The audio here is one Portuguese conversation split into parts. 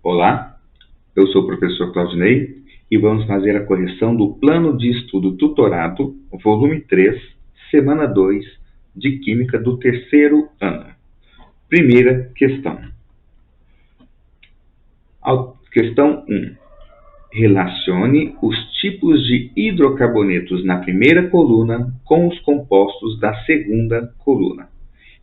Olá, eu sou o professor Claudinei e vamos fazer a correção do Plano de Estudo Tutorado, volume 3, semana 2, de Química do terceiro ano. Primeira questão. Questão 1. Relacione os tipos de hidrocarbonetos na primeira coluna com os compostos da segunda coluna.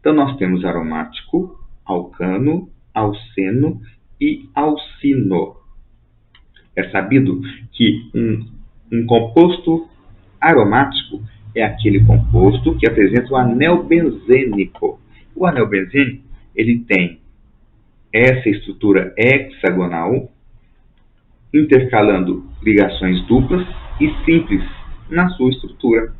Então, nós temos aromático, alcano, alceno e alcino. É sabido que um composto aromático é aquele composto que apresenta o anel benzênico. O anel benzênico ele tem essa estrutura hexagonal, intercalando ligações duplas e simples na sua estrutura.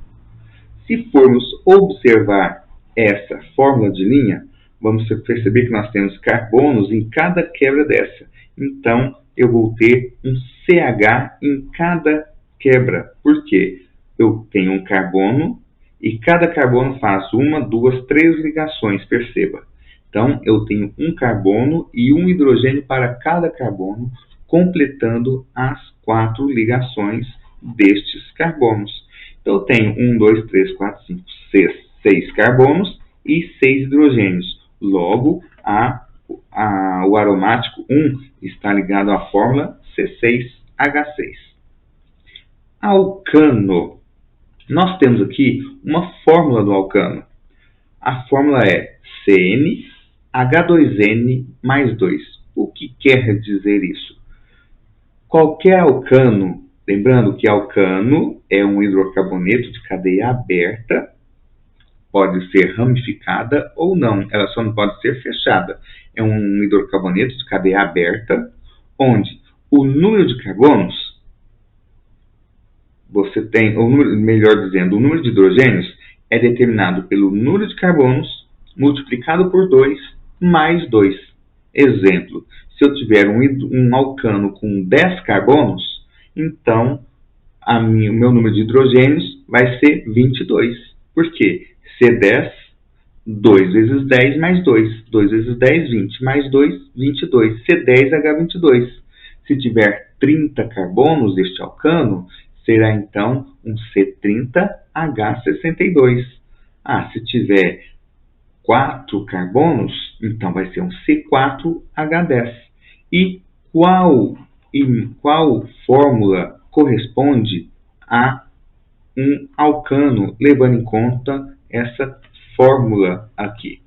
Se formos observar essa fórmula de linha, vamos perceber que nós temos carbonos em cada quebra dessa. Então, eu vou ter um CH em cada quebra. Por quê? Eu tenho um carbono e cada carbono faz 1, 2, 3 ligações, perceba. Então, eu tenho um carbono e um hidrogênio para cada carbono, completando as 4 ligações destes carbonos. Então, eu tenho 1, 2, 3, 4, 5, 6 carbonos e 6 hidrogênios. Logo, o aromático 1 está ligado à fórmula C6H6. Alcano. Nós temos aqui uma fórmula do alcano. A fórmula é CnH2n mais 2. O que quer dizer isso? Qualquer alcano, lembrando que alcano é um hidrocarboneto de cadeia aberta, pode ser ramificada ou não, ela só não pode ser fechada. É um hidrocarboneto de cadeia aberta, onde o número de carbonos, você tem, ou melhor dizendo, o número de hidrogênios é determinado pelo número de carbonos multiplicado por 2 mais 2. Exemplo, se eu tiver um alcano com 10 carbonos, então o meu número de hidrogênios vai ser 22. Por quê? C10, 2 vezes 10 mais 2. 2 vezes 10, 20. Mais 2, 22. C10H22. Se tiver 30 carbonos deste alcano, será então um C30H62. Se tiver 4 carbonos, então vai ser um C4H10. E qual fórmula corresponde a um alcano, levando em conta essa fórmula aqui?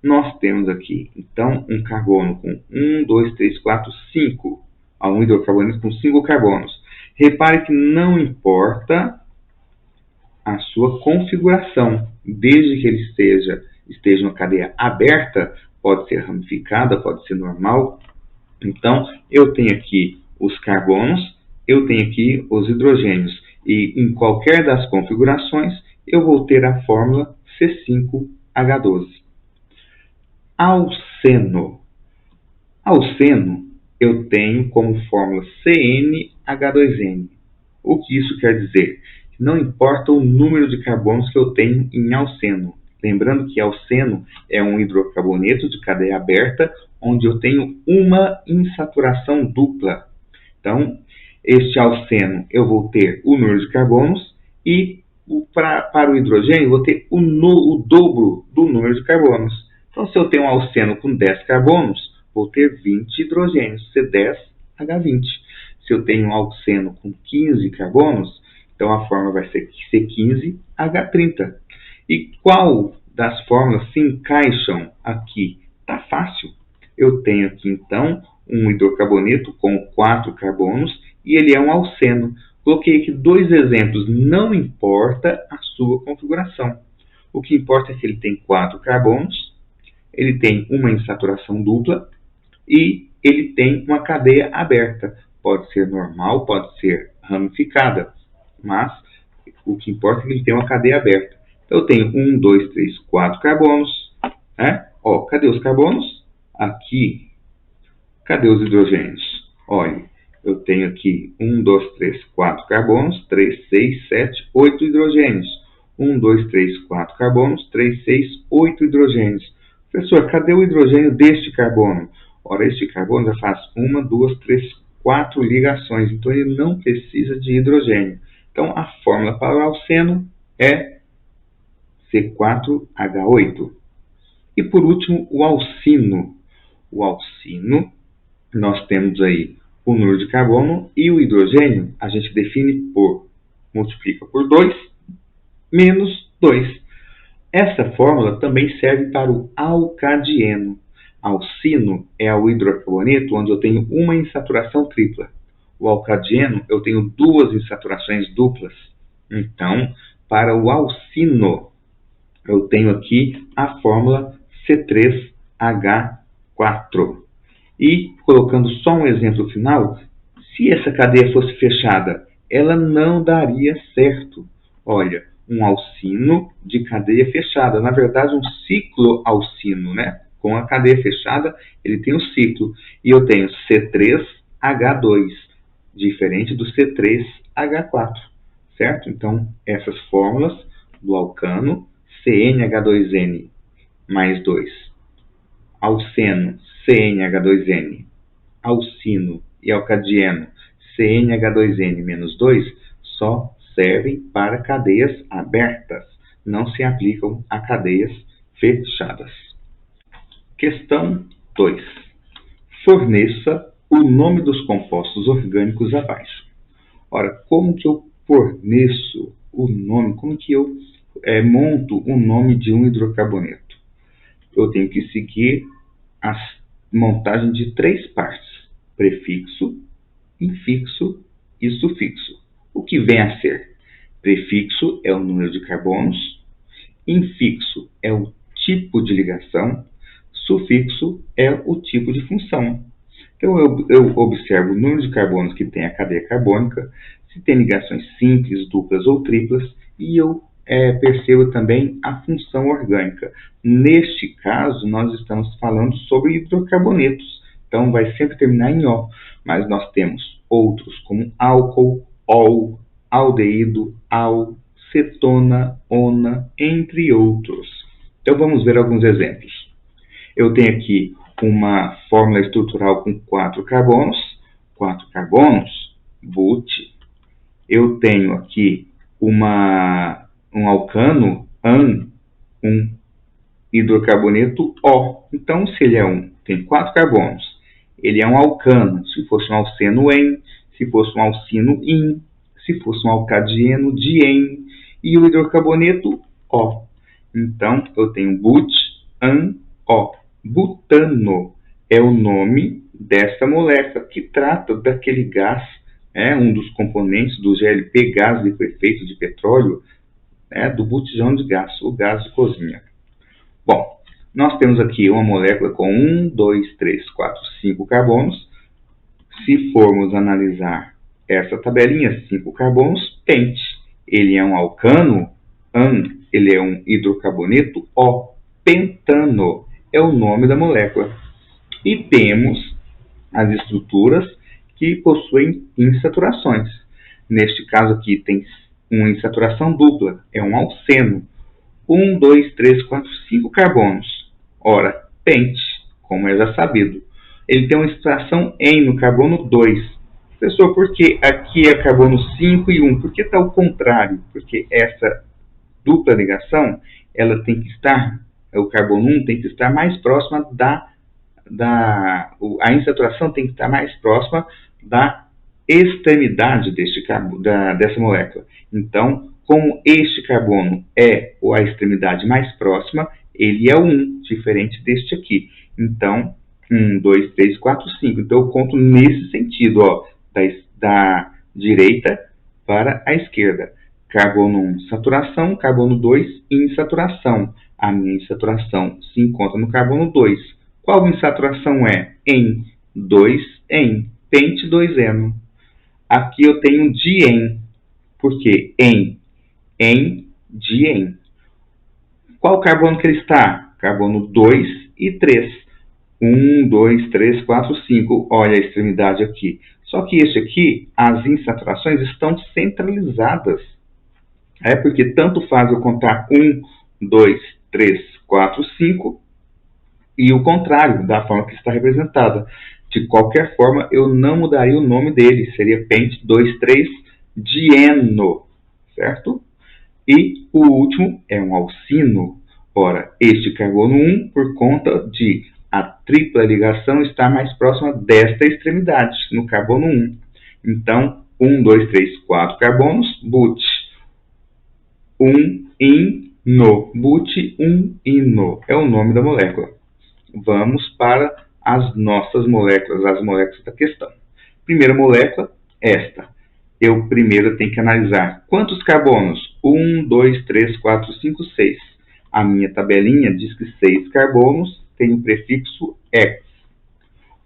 Nós temos aqui, então, um carbono com 1, 2, 3, 4, 5. Um hidrocarboneto com 5 carbonos. Repare que não importa a sua configuração, desde que ele esteja uma cadeia aberta, pode ser ramificada, pode ser normal. Então, eu tenho aqui os carbonos, eu tenho aqui os hidrogênios. E em qualquer das configurações, eu vou ter a fórmula C5H12. Alceno. Alceno, eu tenho como fórmula CnH2n. O que isso quer dizer? Não importa o número de carbonos que eu tenho em alceno. Lembrando que alceno é um hidrocarboneto de cadeia aberta, onde eu tenho uma insaturação dupla. Então, este alceno eu vou ter o número de carbonos e para o hidrogênio eu vou ter o dobro do número de carbonos. Então, se eu tenho um alceno com 10 carbonos, vou ter 20 hidrogênios, C10H20. Se eu tenho um alceno com 15 carbonos, então a fórmula vai ser C15H30. E qual das fórmulas se encaixam aqui? Tá fácil. Eu tenho aqui, então, um hidrocarboneto com 4 carbonos e ele é um alceno. Coloquei aqui 2 exemplos. Não importa a sua configuração. O que importa é que ele tem 4 carbonos, ele tem uma insaturação dupla e ele tem uma cadeia aberta. Pode ser normal, pode ser ramificada, mas o que importa é que ele tem uma cadeia aberta. Então, eu tenho 1, 2, 3, 4 carbonos. Cadê os carbonos? Aqui. Cadê os hidrogênios? Olha, eu tenho aqui 1, 2, 3, 4 carbonos, 3, 6, 7, 8 hidrogênios. 1, 2, 3, 4 carbonos, 3, 6, 8 hidrogênios. Professor, cadê o hidrogênio deste carbono? Ora, este carbono já faz 1, 2, 3, 4 ligações, então ele não precisa de hidrogênio. Então, a fórmula para o alceno é C4H8. E por último, o alcino. O alcino, nós temos aí o número de carbono e o hidrogênio, a gente define por, multiplica por 2, menos 2. Essa fórmula também serve para o alcadieno. Alcino é o hidrocarboneto onde eu tenho uma insaturação tripla. O alcadieno eu tenho duas insaturações duplas. Então, para o alcino, eu tenho aqui a fórmula C3H4. E, colocando só um exemplo final, se essa cadeia fosse fechada, ela não daria certo. Olha, um alcino de cadeia fechada. Na verdade, um ciclo alcino, né? Com a cadeia fechada, ele tem um ciclo. E eu tenho C3H2, diferente do C3H4, certo? Então, essas fórmulas do alcano, CnH2n mais 2, alceno, CnH2n, alcino e alcadieno, CnH2n menos 2, só servem para cadeias abertas, não se aplicam a cadeias fechadas. Questão 2. Forneça o nome dos compostos orgânicos abaixo. Ora, como que eu forneço o nome, como que eu monto o nome de um hidrocarboneto? Eu tenho que seguir a montagem de 3 partes: prefixo, infixo e sufixo. O que vem a ser? Prefixo é o número de carbonos, infixo é o tipo de ligação, sufixo é o tipo de função. Então, eu observo o número de carbonos que tem a cadeia carbônica, se tem ligações simples, duplas ou triplas, e eu percebo também a função orgânica. Neste caso, nós estamos falando sobre hidrocarbonetos, então vai sempre terminar em O, mas nós temos outros como álcool, ol, aldeído, al, cetona, ona, entre outros. Então vamos ver alguns exemplos. Eu tenho aqui uma fórmula estrutural com 4 carbonos, but. Eu tenho aqui um alcano, an, um hidrocarboneto O. Então, se ele tem 4 carbonos, ele é um alcano. Se fosse um alceno, en. Se fosse um alcino, in. Se fosse um alcadieno, dien. E o hidrocarboneto, O. Então, eu tenho but, an, O. Butano é o nome dessa molécula que trata daquele gás, um dos componentes do GLP, gás liquefeito de petróleo, do botijão de gás, o gás de cozinha. Bom, nós temos aqui uma molécula com 1, 2, 3, 4, 5 carbonos. Se formos analisar essa tabelinha, 5 carbonos, pente. Ele é um alcano, an, ele é um hidrocarboneto, O. Pentano é o nome da molécula. E temos as estruturas que possuem insaturações. Neste caso aqui tem uma insaturação dupla, é um alceno. 1, 2, 3, 4, 5 carbonos. Ora, pente, como é já sabido. Ele tem uma insaturação em no carbono 2. Professor, por que aqui é carbono 5 e 1? Por que está ao contrário? Porque essa dupla ligação, ela tem que estar, o carbono 1 tem que estar mais próxima a insaturação tem que estar mais próxima da extremidade dessa molécula. Então, como este carbono é a extremidade mais próxima, ele é o 1, diferente deste aqui. Então, 1, 2, 3, 4, 5. Então, eu conto nesse sentido, da direita para a esquerda. Carbono 1, saturação, carbono 2, insaturação. A minha insaturação se encontra no carbono 2. Qual insaturação é? Em 2 em, pente 2eno. Aqui eu tenho dien, porque em, dien. Qual carbono que ele está? Carbono 2 e 3. 1, 2, 3, 4, 5. Olha a extremidade aqui. Só que este aqui, as insaturações estão centralizadas. Porque tanto faz eu contar 1, 2, 3, 4, 5, e o contrário, da forma que está representada. De qualquer forma, eu não mudaria o nome dele, seria pente 2,3-dieno, certo? E o último é um alcino. Ora, este carbono 1, por conta de a tripla ligação estar mais próxima desta extremidade, no carbono 1. Então, 1, 2, 3, 4 carbonos, but 1-ino. But 1-ino é o nome da molécula. Vamos para as nossas moléculas, as moléculas da questão. Primeira molécula, esta. Eu primeiro tenho que analisar quantos carbonos? 1, 2, 3, 4, 5, 6. A minha tabelinha diz que 6 carbonos tem o prefixo X.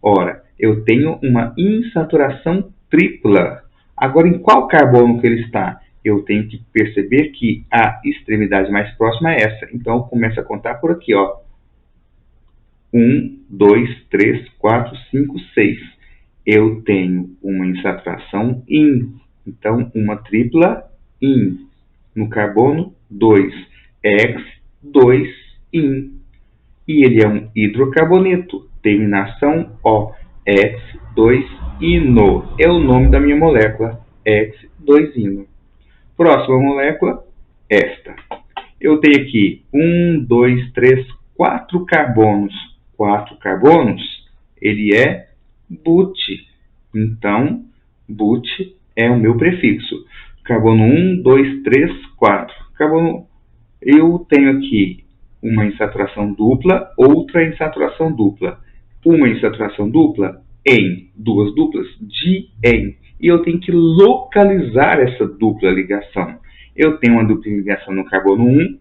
Ora, eu tenho uma insaturação tripla. Agora, em qual carbono que ele está? Eu tenho que perceber que a extremidade mais próxima é essa. Então, eu começo a contar por aqui, ó. 1, 2, 3, 4, 5, 6. Eu tenho uma insaturação IN. Então, uma tripla IN. No carbono 2, X, 2, IN. E ele é um hidrocarboneto. Terminação O. X, 2, ino. É o nome da minha molécula. X, 2, ino. Próxima molécula, esta. Eu tenho aqui 1, 2, 3, 4 carbonos. 4 carbonos, ele é but. Então, but é o meu prefixo. Carbono 1, 2, 3, 4. Carbono, eu tenho aqui uma insaturação dupla, outra insaturação dupla. Uma insaturação dupla, em. Duas duplas, di-en. E eu tenho que localizar essa dupla ligação. Eu tenho uma dupla ligação no carbono 1,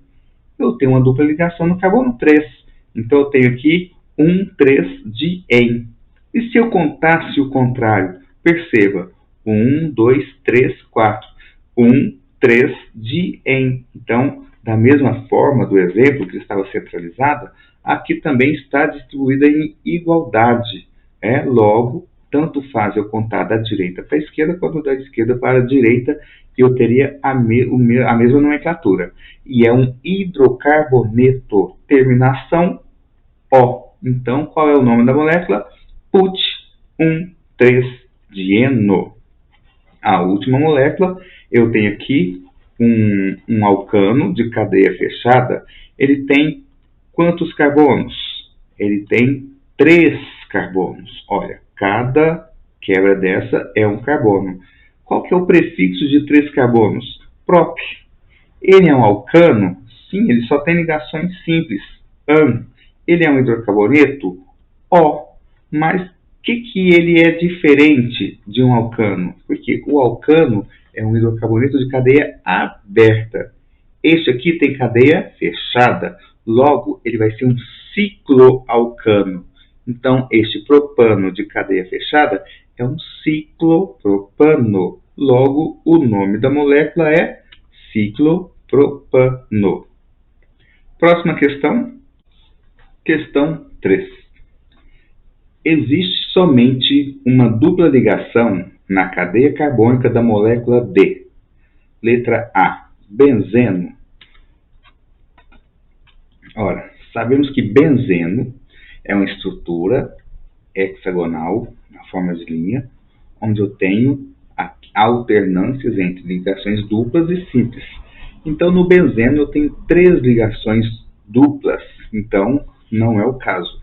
eu tenho uma dupla ligação no carbono 3. Então, eu tenho aqui 1, 3, di-en. E se eu contasse o contrário? Perceba, 1, 2, 3, 4. 1, 3, di-en. Então, da mesma forma do exemplo que estava centralizada, aqui também está distribuída em igualdade. Logo, tanto faz eu contar da direita para a esquerda, quanto da esquerda para a direita, eu teria a mesma nomenclatura. E é um hidrocarboneto, terminação O. Então, qual é o nome da molécula? Put 1,3-dieno. A última molécula, eu tenho aqui um alcano de cadeia fechada. Ele tem quantos carbonos? Ele tem 3 carbonos. Olha, cada quebra dessa é um carbono. Qual que é o prefixo de 3 carbonos? Prop. Ele é um alcano? Sim, ele só tem ligações simples. An. Ele é um hidrocarboneto? O. Mas o que ele é diferente de um alcano? Porque o alcano é um hidrocarboneto de cadeia aberta. Este aqui tem cadeia fechada. Logo, ele vai ser um cicloalcano. Então, este propano de cadeia fechada é um ciclopropano. Logo, o nome da molécula é ciclopropano. Próxima questão. Questão 3. Existe somente uma dupla ligação na cadeia carbônica da molécula D. Letra A, benzeno. Ora, sabemos que benzeno é uma estrutura hexagonal, na forma de linha, onde eu tenho alternâncias entre ligações duplas e simples. Então, no benzeno eu tenho 3 ligações duplas, então não é o caso.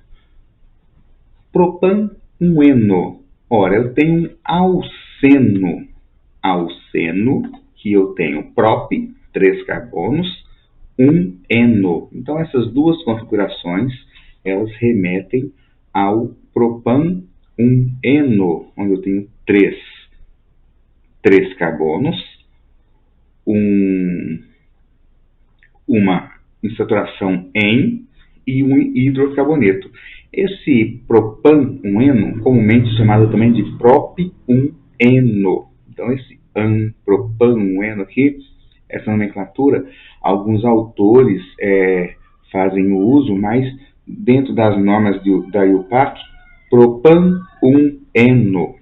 Propanueno. Ora, eu tenho um alceno. Alceno, que eu tenho prop, 3 carbonos, 1 eno. Então, essas duas configurações, elas remetem ao propan 1 eno, onde eu tenho 3 carbonos, uma insaturação em e um hidrocarboneto. Esse propan 1 eno, comumente chamado também de prop 1 eno. Então, esse propan 1 eno aqui, essa nomenclatura, alguns autores fazem o uso, mas dentro das normas da IUPAC, propan 1 eno.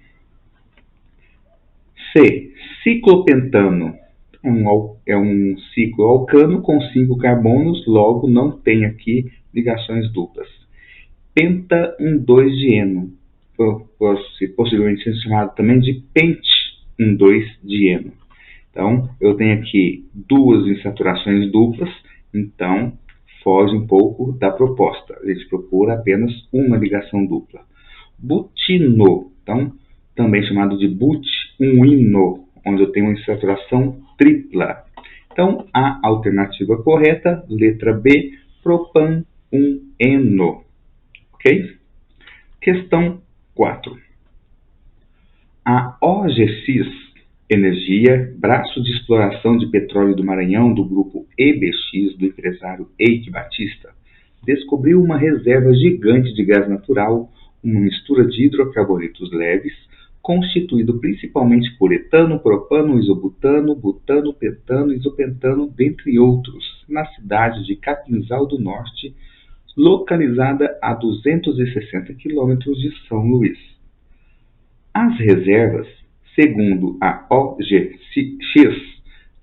C. Ciclopentano. É um cicloalcano com 5 carbonos, logo não tem aqui ligações duplas. penta-1,2-dieno, possivelmente sendo chamado também de pente-1,2-dieno. Então, eu tenho aqui duas insaturações duplas, então foge um pouco da proposta. A gente procura apenas uma ligação dupla. Butino, então, também chamado de but-1-ino, onde eu tenho uma insaturação tripla. Então, a alternativa correta, letra B, propan-1-eno. Ok? Questão 4. A OGX Energia, braço de exploração de petróleo do Maranhão do grupo EBX do empresário Eike Batista, descobriu uma reserva gigante de gás natural, uma mistura de hidrocarbonetos leves, constituído principalmente por etano, propano, isobutano, butano, pentano, isopentano, dentre outros, na cidade de Capinzal do Norte, localizada a 260 quilômetros de São Luís. As reservas, segundo a OGX,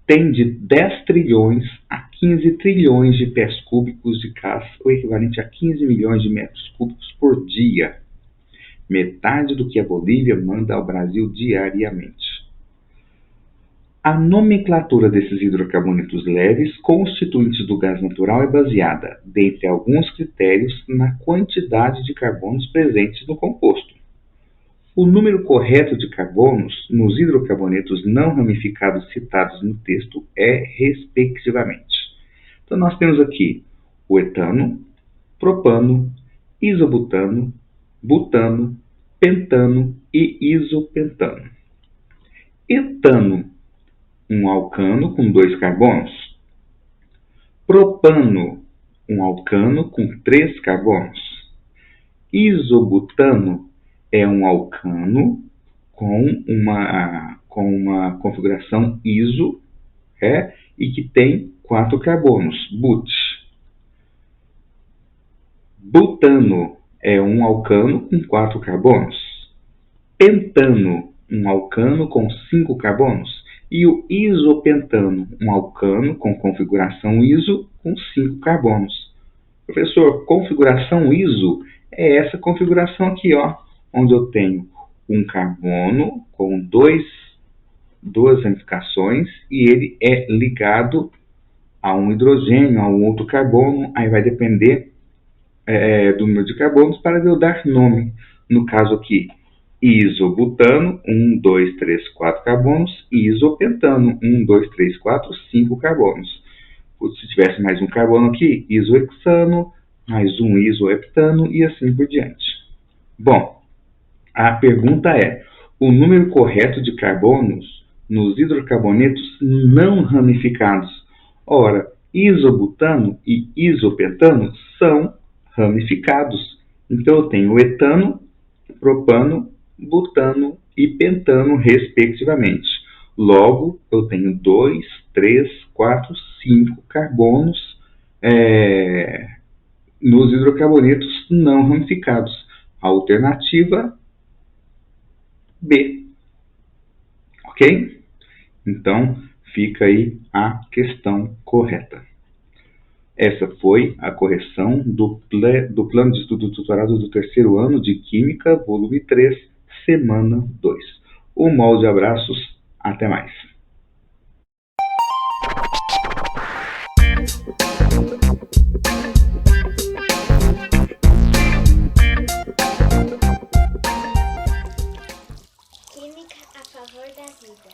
têm de 10 trilhões a 15 trilhões de pés cúbicos de gás, o equivalente a 15 milhões de metros cúbicos por dia, metade do que a Bolívia manda ao Brasil diariamente. A nomenclatura desses hidrocarbonetos leves constituintes do gás natural é baseada, dentre alguns critérios, na quantidade de carbonos presentes no composto. O número correto de carbonos nos hidrocarbonetos não ramificados citados no texto é respectivamente. Então, nós temos aqui o etano, propano, isobutano, butano, pentano e isopentano. Etano, um alcano com 2 carbonos. Propano, um alcano com 3 carbonos. Isobutano é um alcano com uma configuração iso, e que tem 4 carbonos, but. Butano é um alcano com 4 carbonos. Pentano, um alcano com 5 carbonos. E o isopentano, um alcano com configuração iso com 5 carbonos. Professor, configuração iso é essa configuração aqui, onde eu tenho um carbono com duas ramificações e ele é ligado a um hidrogênio, a um outro carbono. Aí vai depender do número de carbonos para eu dar nome. No caso aqui, isobutano, 1, 2, 3, 4 carbonos, e isopentano, 1, 2, 3, 4, 5 carbonos. Se tivesse mais um carbono aqui, isohexano, mais um isoheptano e assim por diante. Bom, a pergunta é, o número correto de carbonos nos hidrocarbonetos não ramificados? Ora, isobutano e isopentano são ramificados. Então, eu tenho etano, propano, butano e pentano, respectivamente. Logo, eu tenho 2, 3, 4, 5 carbonos nos hidrocarbonetos não ramificados. A alternativa B. Ok? Então, fica aí a questão correta. Essa foi a correção do plano de estudo do doutorado do terceiro ano de Química, volume 3, semana 2. Um molde de abraços, até mais. Química a favor da vida.